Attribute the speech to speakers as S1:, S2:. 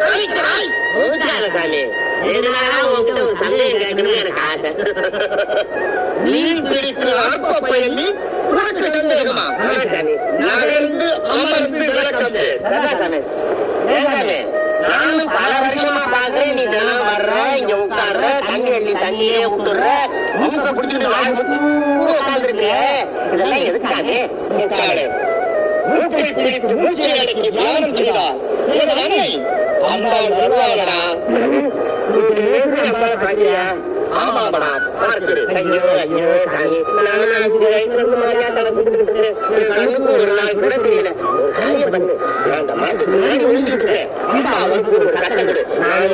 S1: சாமி உங்ககிட்ட ஒரு சந்தேகம் கேட்கணும்னு எனக்கு ஆசை. மீன் பிடித்து அற்ப பயணி உனக்கு சந்தேகமா? சாமி நகர்ந்து அமர்ந்து விளக்கம் சாமி. நானும் பல வருஷமா பாக்குறேன். நீ தினம் வர்ற, இங்க உட்கார்ற, தண்ணி அள்ளி தண்ணியே விட்டுற, மூக்க பிடிச்சிட்டு உட்கார்ந்துருக்கு. இதெல்லாம் எதுக்காக? மூக்கை பிடித்து மூச்சை அடக்கி தியானம் செய்தார். அம்பாள் வருவாளடா. ஆமாடா பார்த்து. ஐயோ ஐயோ சாமி, கண்ணுக்கு ஒரு நாள் கூட தெரியல. ஒரு காரியம் பண்ணு, அந்த மாட்டுக்கு முன்னாடி ஒழிச்சுட்டு அம்மா அவனுக்கு ஒரு கட்டங்கள் நான்